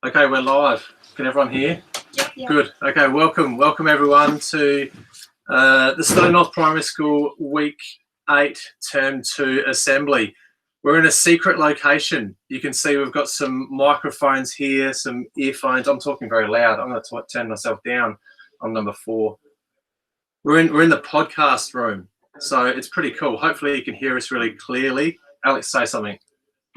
Okay, we're live. Can everyone hear? Yeah. Good. Okay, welcome everyone to the Stony North Primary School Week 8 Term 2 Assembly. We're in a secret location. You can see we've got some microphones here, some earphones. I'm talking very loud. I'm going to turn myself down on number 4. We're in the podcast room, so it's pretty cool. Hopefully you can hear us really clearly. Alex, say something.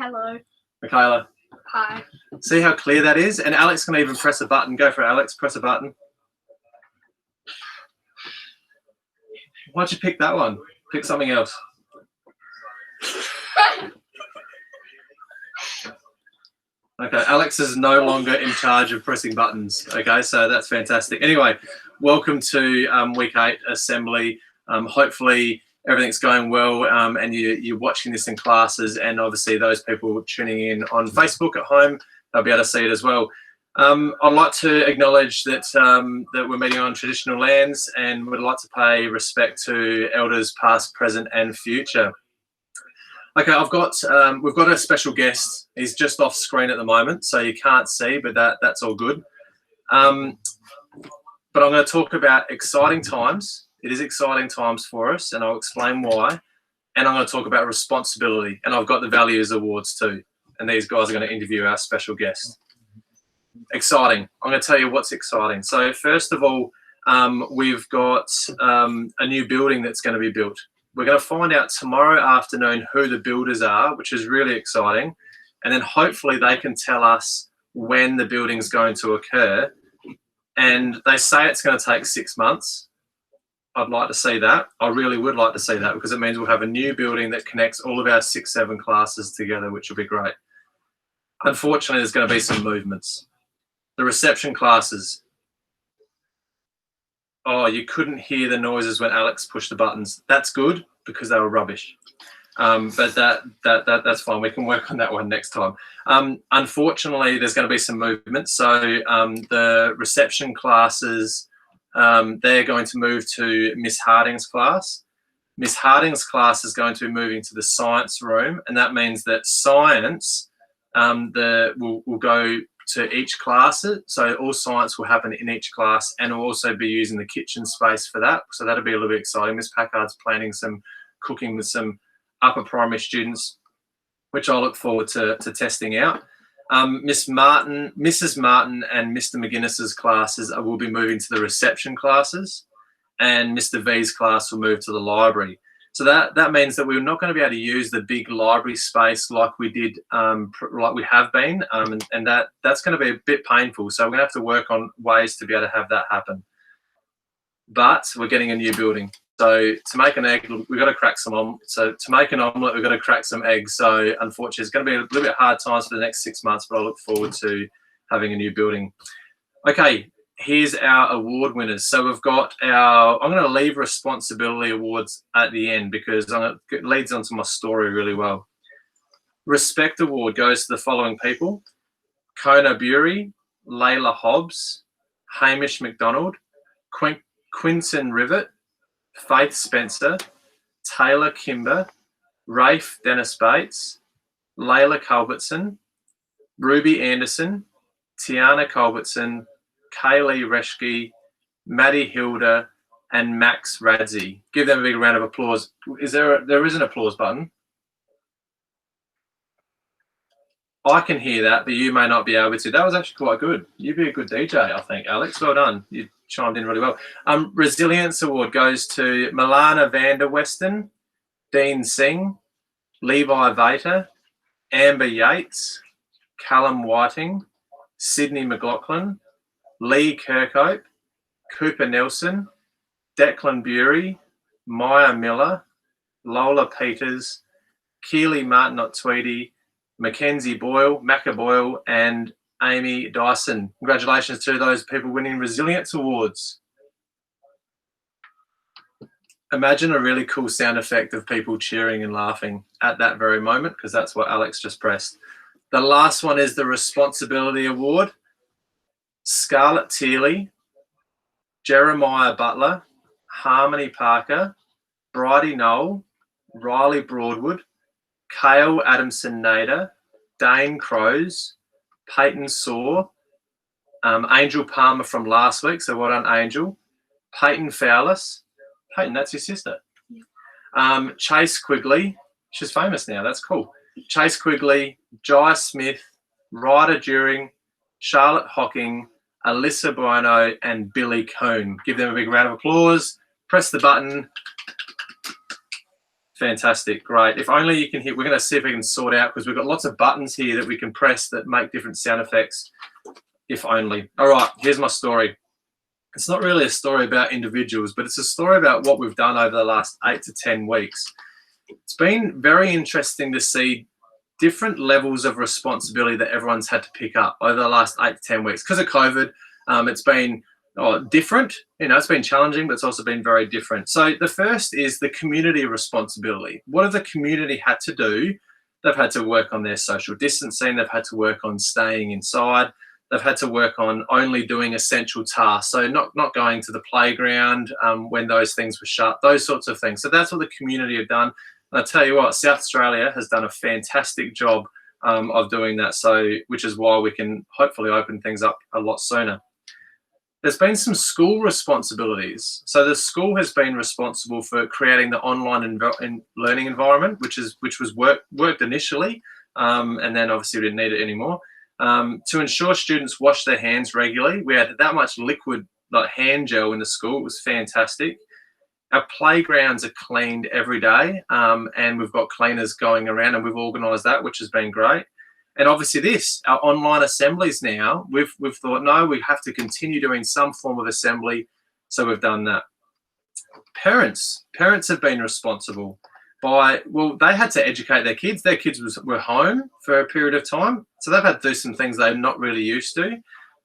Hello. Michaela. Hi. See how clear that is? And Alex can even press a button. Go for it, Alex. Press a button. Why'd you pick that one? Pick something else. Okay, Alex is no longer in charge of pressing buttons. Okay, so that's fantastic. Anyway, welcome to Week 8 Assembly. Hopefully everything's going well and you're watching this in classes, and obviously those people tuning in on Facebook at home, they'll be able to see it as well. I'd like to acknowledge that that we're meeting on traditional lands, and would like to pay respect to elders past, present and future. Okay, we've got a special guest. He's just off screen at the moment, so you can't see, but that's all good. But I'm going to talk about exciting times. It is exciting times for us, and I'll explain why. And I'm going to talk about responsibility, and I've got the Values Awards too. And these guys are going to interview our special guest. Exciting. I'm going to tell you what's exciting. So first of all, we've got a new building that's going to be built. We're going to find out tomorrow afternoon who the builders are, which is really exciting. And then hopefully they can tell us when the building's going to occur. And they say it's going to take 6 months. I'd like to see that. I really would like to see that, because it means we'll have a new building that connects all of our 6-7 classes together, which will be great. Unfortunately, there's going to be some movements. The reception classes. Oh, you couldn't hear the noises when Alex pushed the buttons. That's good, because they were rubbish. But that's fine. We can work on that one next time. Unfortunately, there's going to be some movement. So the reception classes, they're going to move to Miss Harding's class. Miss Harding's class is going to be moving to the science room, and that means that science will go to each class. So all science will happen in each class, and we'll also be using the kitchen space for that. So that'll be a little bit exciting. Miss Packard's planning some cooking with some upper primary students, which I look forward to testing out. Mrs. Martin and Mr. McGuinness's classes will be moving to the reception classes, and Mr. V's class will move to the library. So that means that we're not going to be able to use the big library space like we did, like we have been, and that's going to be a bit painful. So we're going to have to work on ways to be able to have that happen. But we're getting a new building. So to make an egg, we've got to crack some omelette. So to make an omelette, we've got to crack some eggs. So unfortunately, it's going to be a little bit hard times for the next 6 months, but I look forward to having a new building. Okay. Here's our award winners. So we've got I'm going to leave responsibility awards at the end, because it leads onto my story really well. Respect award goes to the following people: Kona Bury, Layla Hobbs, Hamish McDonald, Quinton Rivet, Faith Spencer, Taylor Kimber, Rafe Dennis Bates, Layla Culbertson, Ruby Anderson, Tiana Culbertson, Kaylee Reschke, Maddie Hilda, and Max Radzi. Give them a big round of applause. There is an applause button. I can hear that, but you may not be able to. That was actually quite good. You'd be a good DJ, I think, Alex. Well done. You chimed in really well. Resilience Award goes to Milana Vander Weston, Dean Singh, Levi Vater, Amber Yates, Callum Whiting, Sydney McLaughlin, Lee Kirkhope, Cooper Nelson, Declan Bury, Maya Miller, Lola Peters, Keely Martinot-Tweedy, Mackenzie Boyle, Macca Boyle, and Amy Dyson. Congratulations to those people winning Resilience Awards. Imagine a really cool sound effect of people cheering and laughing at that very moment, because that's what Alex just pressed. The last one is the Responsibility Award. Scarlett Teely, Jeremiah Butler, Harmony Parker, Bridie Knoll, Riley Broadwood, Kale Adamson Nader, Dane Crows, Peyton Saw, Angel Palmer from last week, so well done, Angel. Peyton Fowlis. Peyton, that's your sister. Yeah. Chase Quigley. She's famous now. That's cool. Chase Quigley, Jai Smith, Ryder During, Charlotte Hocking, Alyssa Bueno, and Billy Cohn. Give them a big round of applause. Press the button. Fantastic. Great. If only you can hear, we're going to see if we can sort out, because we've got lots of buttons here that we can press that make different sound effects. If only. All right, here's my story. It's not really a story about individuals, but it's a story about what we've done over the last 8 to 10 weeks. It's been very interesting to see different levels of responsibility that everyone's had to pick up over the last 8 to 10 weeks. Because of COVID, it's been different. You know, it's been challenging, but it's also been very different. So the first is the community responsibility. What have the community had to do? They've had to work on their social distancing. They've had to work on staying inside. They've had to work on only doing essential tasks. So not going to the playground when those things were shut, those sorts of things. So that's what the community have done. And I tell you what, South Australia has done a fantastic job of doing that. So, which is why we can hopefully open things up a lot sooner. There's been some school responsibilities. So the school has been responsible for creating the online learning environment, which was worked initially, and then obviously we didn't need it anymore. To ensure students wash their hands regularly. We had that much liquid, like hand gel in the school. It was fantastic. Our playgrounds are cleaned every day, and we've got cleaners going around, and we've organised that, which has been great. And obviously our online assemblies now, we've thought, no, we have to continue doing some form of assembly. So we've done that. Parents have been responsible they had to educate their kids. Their kids were home for a period of time. So they've had to do some things they're not really used to.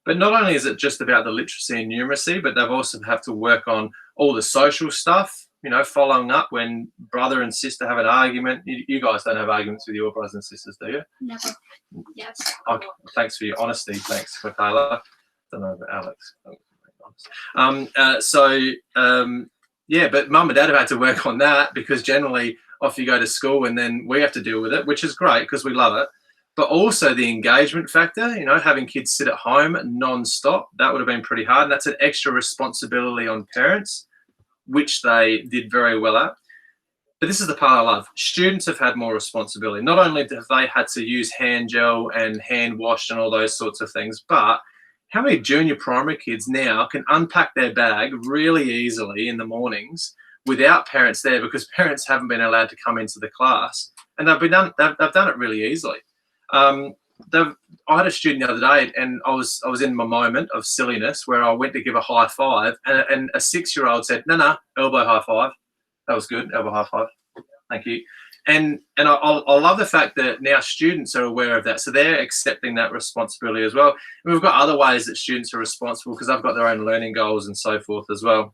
But not only is it just about the literacy and numeracy, but they've also have to work on all the social stuff, you know, following up when brother and sister have an argument. You guys don't have arguments with your brothers and sisters, do you? Never. Yes. Okay. Thanks for your honesty. Thanks for Taylor. Don't know about Alex. Yeah, but mum and dad have had to work on that, because generally off you go to school and then we have to deal with it, which is great because we love it. But also the engagement factor, you know, having kids sit at home non-stop, that would have been pretty hard. And that's an extra responsibility on parents, which they did very well at. But this is the part I love. Students have had more responsibility. Not only have they had to use hand gel and hand wash and all those sorts of things, but how many junior primary kids now can unpack their bag really easily in the mornings without parents there, because parents haven't been allowed to come into the class, and they've done it really easily. I had a student the other day, and I was in my moment of silliness where I went to give a high five, and a 6-year-old said, no, elbow high five. That was good, elbow high five. Thank you. And I love the fact that now students are aware of that, so they're accepting that responsibility as well. And we've got other ways that students are responsible because they've got their own learning goals and so forth as well.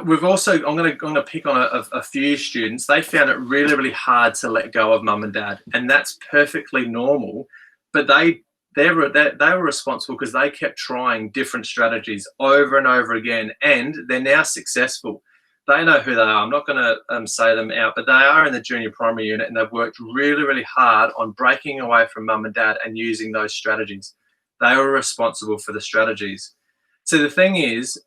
We've also, I'm going to pick on a few students. They found it really, really hard to let go of mum and dad, and that's perfectly normal. But they were responsible because they kept trying different strategies over and over again, and they're now successful. They know who they are. I'm not going to say them out, but they are in the junior primary unit, and they've worked really, really hard on breaking away from mum and dad and using those strategies. They were responsible for the strategies. So the thing is,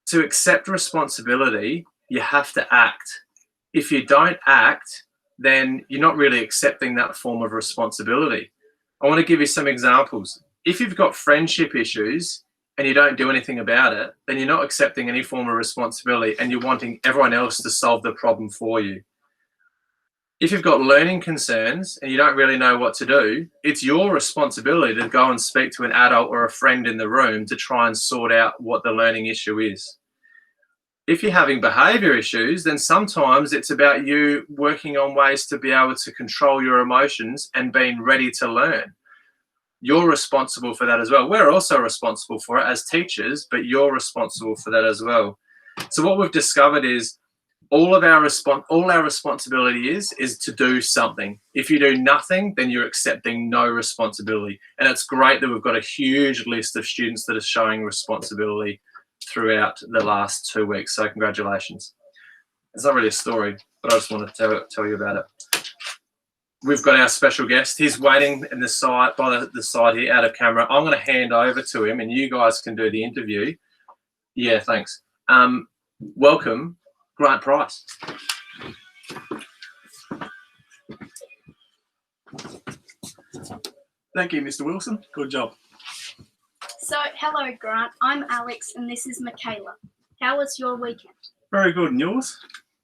to accept responsibility, you have to act. If you don't act, then you're not really accepting that form of responsibility. I want to give you some examples. If you've got friendship issues and you don't do anything about it, then you're not accepting any form of responsibility, and you're wanting everyone else to solve the problem for you. If you've got learning concerns and you don't really know what to do, it's your responsibility to go and speak to an adult or a friend in the room to try and sort out what the learning issue is. If you're having behavior issues, then sometimes it's about you working on ways to be able to control your emotions and being ready to learn. You're responsible for that as well. We're also responsible for it as teachers, but you're responsible for that as well. So what we've discovered is all our responsibility is to do something. If you do nothing, then you're accepting no responsibility. And it's great that we've got a huge list of students that are showing responsibility throughout the last 2 weeks. So congratulations. It's not really a story, but I just wanted to tell you about it. we've got our special guest. He's waiting in the side by the side here, out of camera. I'm going to hand over to him, and you guys can do the interview. Yeah, thanks. Welcome, Grant Price. Thank you, Mr. Wilson. Good job. So, hello Grant, I'm Alex and this is Michaela. How was your weekend? Very good. And yours?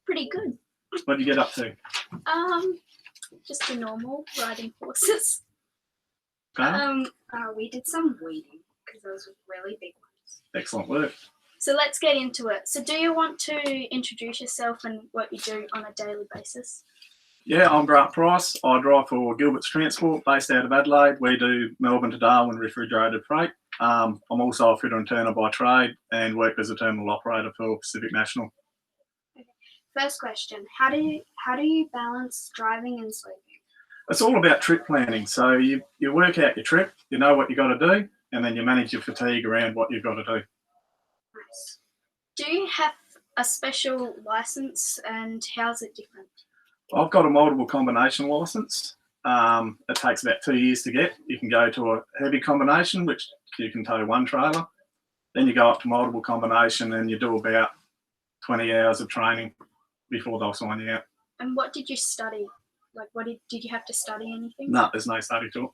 Pretty good. What did you get up to? Just the normal, riding horses. Okay. We did some weeding because those were really big ones. Excellent work. So let's get into it. So do you want to introduce yourself and what you do on a daily basis? Yeah, I'm Grant Price. I drive for Gilbert's Transport based out of Adelaide. We do Melbourne to Darwin refrigerated freight. I'm also a fitter and turner by trade and work as a terminal operator for Pacific National. Okay. First question, how do you balance driving and sleeping? It's all about trip planning. So you work out your trip, you know what you got to do, and then you manage your fatigue around what you've got to do. Nice. Do you have a special license and how's it different? I've got a multiple combination license. It takes about 2 years to get. You can go to a heavy combination, which you can tow one trailer. Then you go up to multiple combination and you do about 20 hours of training before they'll sign you out. And what did you study? Like, did you have to study anything? No, there's no study to it.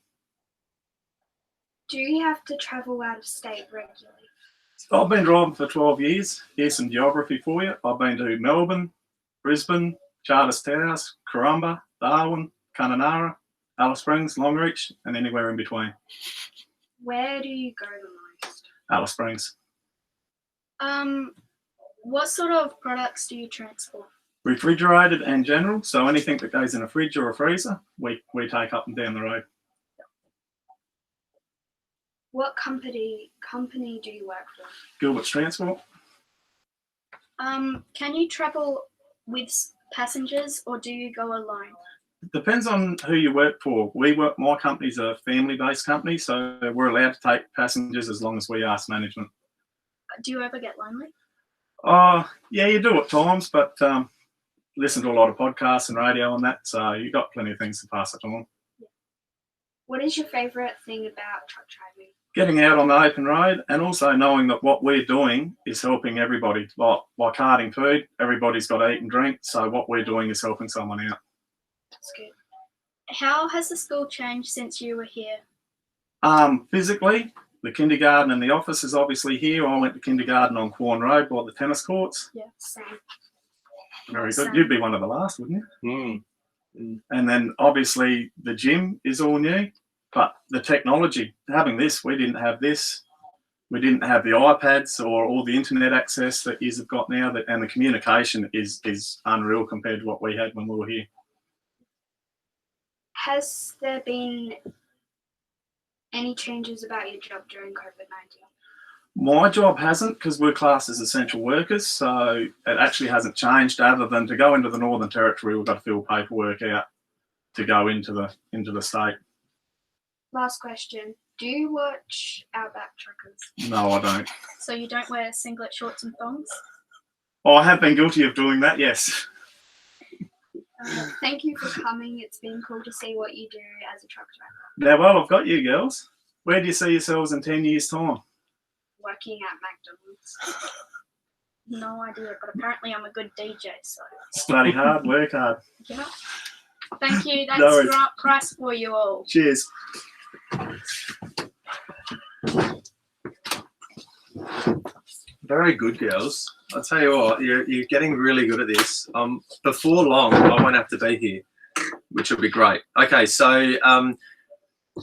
Do you have to travel out of state regularly? I've been driving for 12 years. Here's some geography for you. I've been to Melbourne, Brisbane, Charters Towers, Corumba, Darwin, Kununurra, Alice Springs, Longreach, and anywhere in between. Where do you go the most? Alice Springs. What sort of products do you transport? Refrigerated and general, so anything that goes in a fridge or a freezer, we take up and down the road. What company do you work for? Gilbert's Transport. Can you travel with passengers or do you go alone? It depends on who you work for. My company's a family-based company, so we're allowed to take passengers as long as we ask management. Do you ever get lonely? Yeah, you do at times, but listen to a lot of podcasts and radio and that, so you've got plenty of things to pass the time. Yeah. What is your favourite thing about truck driving? Getting out on the open road and also knowing that what we're doing is helping everybody. By carting food, everybody's got to eat and drink, so what we're doing is helping someone out. That's good. How has the school changed since you were here? Physically, the kindergarten and the office is obviously here. I went to kindergarten on Quorn Road by the tennis courts. Yeah, same. Very good. Same. You'd be one of the last, wouldn't you? Mm. And then obviously the gym is all new, but the technology, having this, we didn't have this. We didn't have the iPads or all the internet access that you've got now, and the communication is unreal compared to what we had when we were here. Has there been any changes about your job during COVID-19? My job hasn't, because we're classed as essential workers, so it actually hasn't changed other than to go into the Northern Territory, we've got to fill paperwork out to go into the state. Last question. Do you watch Outback Truckers? No, I don't. So you don't wear singlet, shorts and thongs? I have been guilty of doing that, yes. Thank you for coming. It's been cool to see what you do as a truck driver. Now, well, I've got you girls. Where do you see yourselves in 10 years' time? Working at McDonald's. No idea, but apparently I'm a good DJ, so. Study hard, work hard. Yeah. Thank you. That's No worries. Grant Price for you all. Cheers. Very good, girls. I'll tell you what, you're getting really good at this. Before long, I won't have to be here, which will be great. Okay, so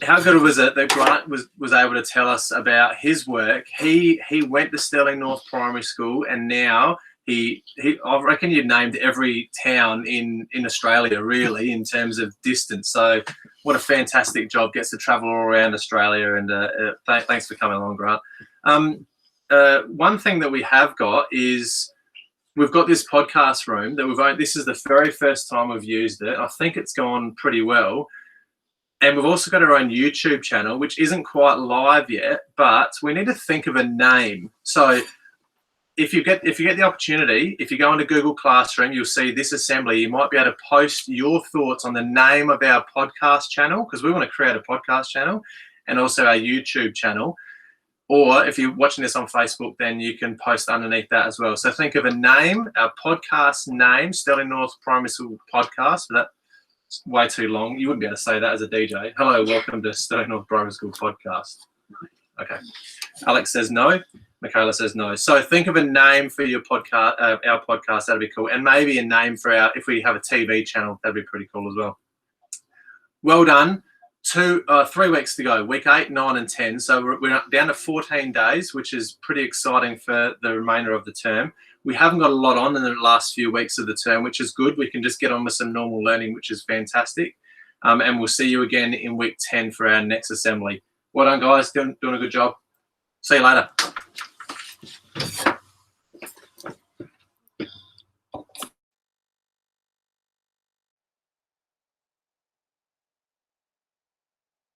how good was it that Grant was able to tell us about his work? He went to Sterling North Primary School, and now I reckon you've named every town in Australia, really, in terms of distance. So what a fantastic job. Gets to travel all around Australia, and thanks for coming along, Grant. One thing that we have got is we've got this podcast room that this is the very first time we've used it. I think it's gone pretty well. And we've also got our own YouTube channel, which isn't quite live yet, but we need to think of a name. So if you get the opportunity, if you go into Google Classroom, you'll see this assembly. You might be able to post your thoughts on the name of our podcast channel, because we want to create a podcast channel, and also our YouTube channel. Or if you're watching this on Facebook, then you can post underneath that as well. So think of a name, our podcast name, Sterling North Primary School Podcast. But that's way too long. You wouldn't be able to say that as a DJ. Hello, welcome to Sterling North Primary School Podcast. Okay. Alex says no. Michaela says no. So think of a name for your podcast, our podcast. That'd be cool. And maybe a name for if we have a TV channel, that'd be pretty cool as well. Well done. 3 weeks to go, week 8, 9 and 10. So we're down to 14 days, which is pretty exciting for the remainder of the term. We haven't got a lot on in the last few weeks of the term, which is good. We can just get on with some normal learning, which is fantastic. And we'll see you again in week 10 for our next assembly. Well done, guys. Doing a good job. See you later.